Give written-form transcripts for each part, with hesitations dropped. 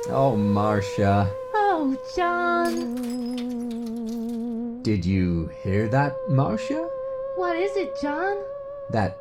Oh, Marsha. Oh, John. Did you hear that, Marsha? What is it, John? That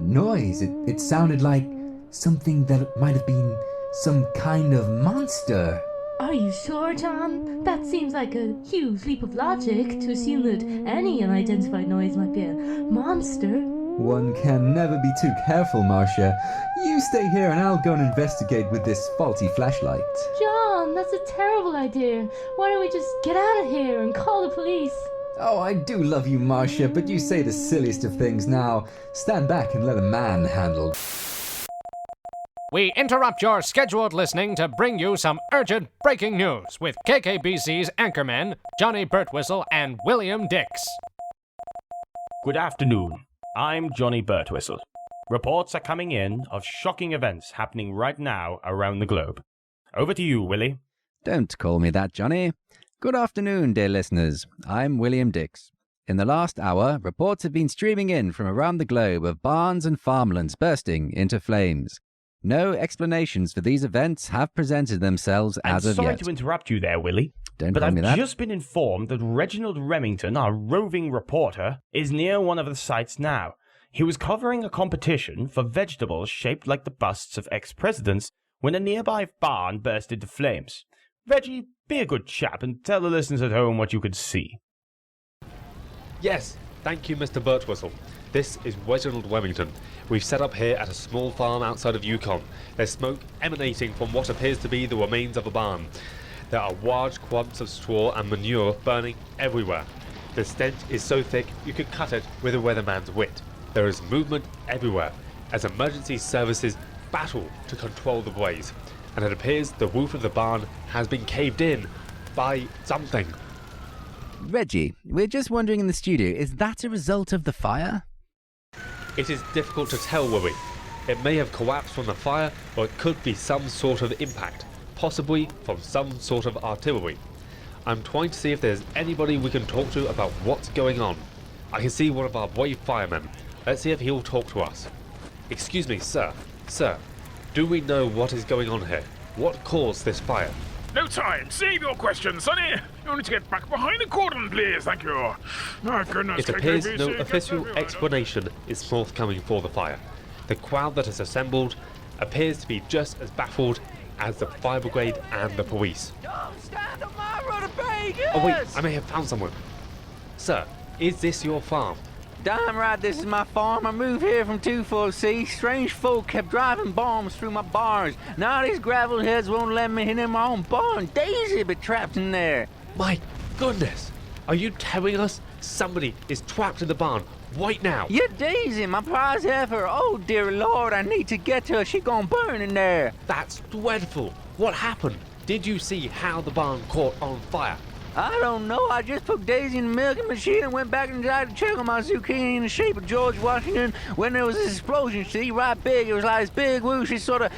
noise. It sounded like something that might have been some kind of monster. Are you sure, John? That seems like a huge leap of logic to assume that any unidentified noise might be a monster. One can never be too careful, Marsha. You stay here and I'll go and investigate with this faulty flashlight. John, that's a terrible idea. Why don't we just get out of here and call the police? Oh, I do love you, Marsha, but you say the silliest of things now. Stand back and let a man handle. We interrupt your scheduled listening to bring you some urgent breaking news with KKBC's anchormen, Jonny Birtwistle and William Dix. Good afternoon. I'm Jonny Birtwistle. Reports are coming in of shocking events happening right now around the globe. Over to you, Willie. Don't call me that, Jonny. Good afternoon, dear listeners. I'm William Dix. In the last hour, reports have been streaming in from around the globe of barns and farmlands bursting into flames. No explanations for these events have presented themselves as of yet. Sorry to interrupt you there, Willie. But I've just been informed that Reginald Remmington, our roving reporter, is near one of the sites now. He was covering a competition for vegetables shaped like the busts of ex-presidents when a nearby barn burst into flames. Reggie, be a good chap and tell the listeners at home what you could see. Yes, thank you, Mr. Birtwistle. This is Reginald Remmington. We've set up here at a small farm outside of Yukon. There's smoke emanating from what appears to be the remains of a barn. There are large clumps of straw and manure burning everywhere. The stench is so thick you could cut it with a weatherman's wit. There is movement everywhere as emergency services battle to control the blaze. And it appears the roof of the barn has been caved in by something. Reggie, we're just wondering in the studio, is that a result of the fire? It is difficult to tell, Willie. It may have collapsed from the fire, or it could be some sort of impact, possibly from some sort of artillery. I'm trying to see if there's anybody we can talk to about what's going on. I can see one of our brave firemen. Let's see if he'll talk to us. Excuse me, sir. Sir, do we know what is going on here? What caused this fire? No time. Save your questions, Sonny. You need to get back behind the cordon, please. Thank you. My goodness. It appears KKBC, no official explanation is forthcoming for the fire. The crowd that has assembled appears to be just as baffled as the fire brigade and the police. Don't stand on my road of Vegas! Oh wait, I may have found someone. Sir, is this your farm? Damn right, this is my farm. I moved here from 240C. Strange folk kept driving bombs through my bars. Now these gravel heads won't let me hit in my own barn. Daisy be trapped in there. My goodness! Are you telling us somebody is trapped in the barn right now? Yeah, Daisy, my prize heifer. Oh, dear Lord, I need to get to her. She gonna burn in there. That's dreadful. What happened? Did you see how the barn caught on fire? I don't know. I just put Daisy in the milking machine and went back inside to check on my zucchini in the shape of George Washington when there was this explosion. See, right big. It was like this big whoosh. It sort of...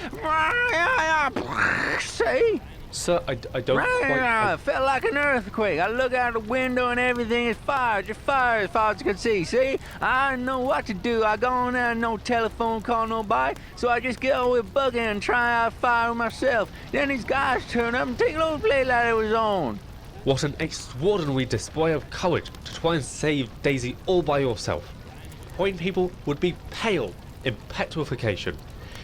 See? Sir, I don't quite... It felt like an earthquake. I look out the window and everything is fire. Just fire as far as you can see. See? I didn't know what to do. I go in there, no telephone call, nobody. So I just get over with Buggy and try out fire myself. Then these guys turn up and take a little play like it was on. What an extraordinary display of courage to try and save Daisy all by yourself. Point people would be pale in petrification.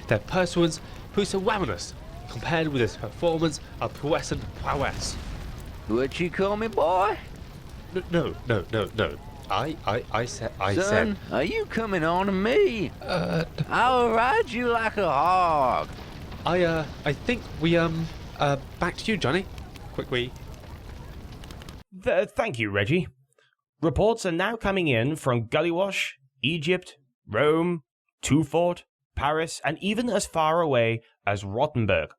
Their pursuance pusillanimous compared with this performance of puissant prowess. What you call me, boy? No. I said... Son, are you coming on to me? I'll ride you like a hog. I think we, back to you, Jonny. Quickly. Thank you, Reggie. Reports are now coming in from Gullywash, Egypt, Rome, Twofold, Paris, and even as far away as Rottenburg.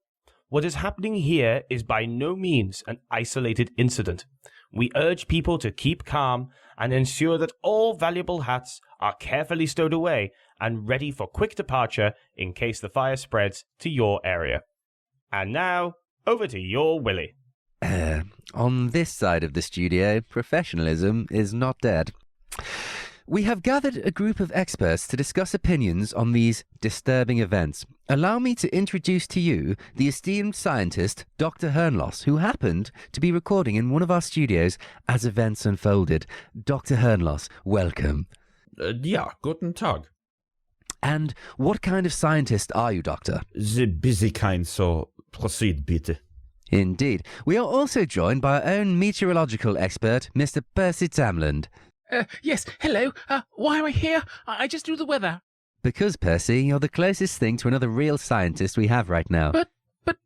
What is happening here is by no means an isolated incident. We urge people to keep calm and ensure that all valuable hats are carefully stowed away and ready for quick departure in case the fire spreads to your area. And now, over to your Willie. On this side of the studio, professionalism is not dead. We have gathered a group of experts to discuss opinions on these disturbing events. Allow me to introduce to you the esteemed scientist, Dr. Hirnloss, who happened to be recording in one of our studios as events unfolded. Dr. Hirnloss, welcome. Ja, guten Tag. And what kind of scientist are you, Doctor? The busy kind, so proceed, bitte. Indeed. We are also joined by our own meteorological expert, Mr. Percy Tamland. Yes, hello. Why am I here? I just do the weather. Because, Percy, you're the closest thing to another real scientist we have right now. But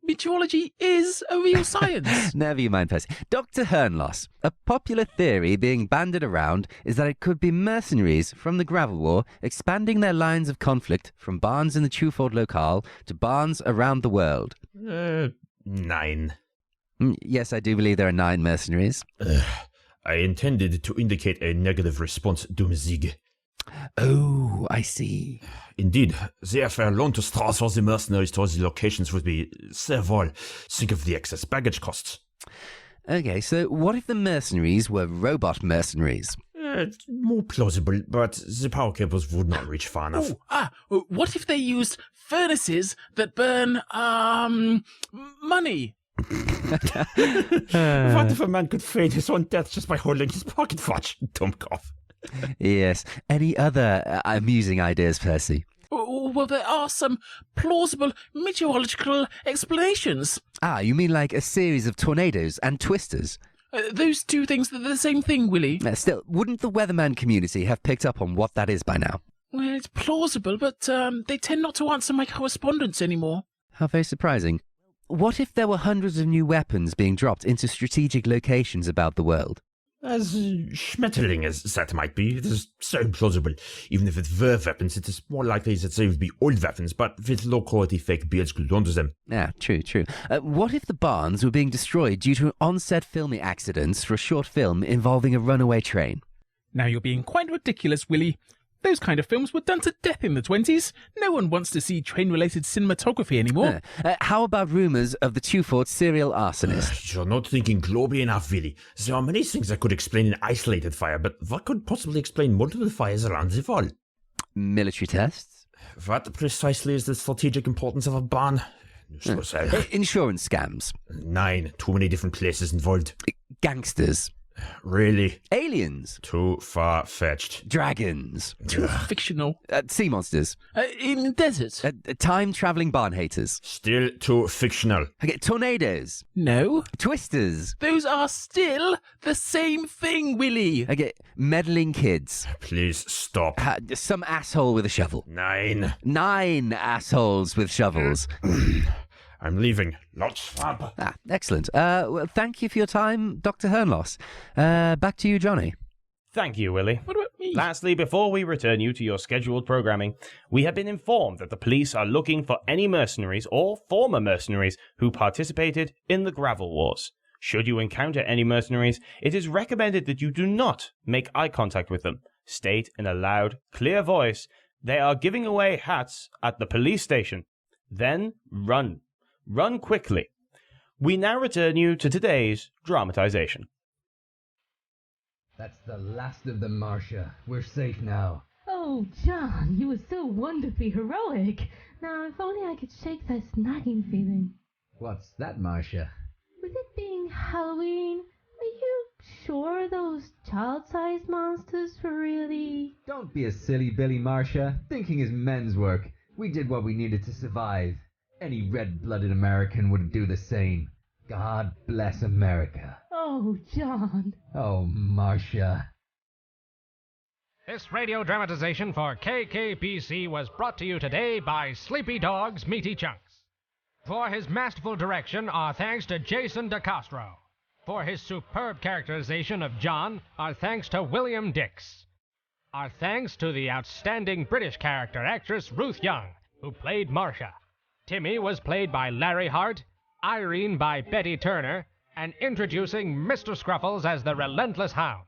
meteorology is a real science. Never you mind, Percy. Dr. Hirnloss, a popular theory being banded around is that it could be mercenaries from the Gravel War expanding their lines of conflict from barns in the Chuford locale to barns around the world. 9. Yes, I do believe there are 9 mercenaries. I intended to indicate a negative response to Sieg. Oh, I see. Indeed, sehr verlohnt to transfer the mercenaries to the locations would be several. Think of the excess baggage costs. Okay, so what if the mercenaries were robot mercenaries? More plausible, but the power cables would not reach far enough. What if they used furnaces that burn, money? What if a man could feign his own death just by holding his pocket watch? Dumb cough. Yes. Any other amusing ideas, Percy? Well, there are some plausible meteorological explanations. You mean like a series of tornadoes and twisters? Those two things are the same thing, Willie. Still, wouldn't the weatherman community have picked up on what that is by now? Well, it's plausible, but they tend not to answer my correspondence anymore. How very surprising. What if there were hundreds of new weapons being dropped into strategic locations about the world? As schmetterling as that might be, it is so implausible. Even if it were weapons, it is more likely that they would be old weapons, but with low-quality fake beards glued onto them. True. What if the barns were being destroyed due to on-set filming accidents for a short film involving a runaway train? Now you're being quite ridiculous, Willie. Those kind of films were done to death in the 20s. No one wants to see train-related cinematography anymore. How about rumours of the Chuford serial arsonist? You're not thinking globally enough, Willie. There are many things that could explain an isolated fire, but what could possibly explain multiple fires around the world? Military tests? What precisely is the strategic importance of a barn? Insurance scams? 9. Too many different places involved. Gangsters? Really? Aliens? Too far-fetched. Dragons? Too fictional. Sea monsters? In the desert? Time-travelling barn haters? Still too fictional. Okay, tornadoes? No. Twisters? Those are still the same thing, Willie. Okay, meddling kids? Please stop. Some asshole with a shovel? 9. 9 assholes with shovels. I'm leaving. Not swamp. Excellent. Well, thank you for your time, Dr. Hirnloss. Back to you, Jonny. Thank you, Willie. What about me? Lastly, before we return you to your scheduled programming, we have been informed that the police are looking for any mercenaries or former mercenaries who participated in the Gravel Wars. Should you encounter any mercenaries, it is recommended that you do not make eye contact with them. State in a loud, clear voice, they are giving away hats at the police station. Then run. Run quickly. We now return you to today's dramatization. That's the last of them, Marsha. We're safe now. Oh, John, you were so wonderfully heroic. Now, if only I could shake that nagging feeling. What's that, Marsha? With it being Halloween, are you sure those child-sized monsters were really... Don't be a silly Billy, Marsha. Thinking is men's work. We did what we needed to survive. Any red-blooded American would do the same. God bless America. Oh, John. Oh, Marsha. This radio dramatization for KKBC was brought to you today by Sleepy Dog's Meaty Chunks. For his masterful direction, our thanks to Jason DeCastro. For his superb characterization of John, our thanks to William Dix. Our thanks to the outstanding British character actress Ruth Young, who played Marsha. Timmy was played by Larry Hart, Irene by Betty Turner, and introducing Mr. Scruffles as the Relentless Hound.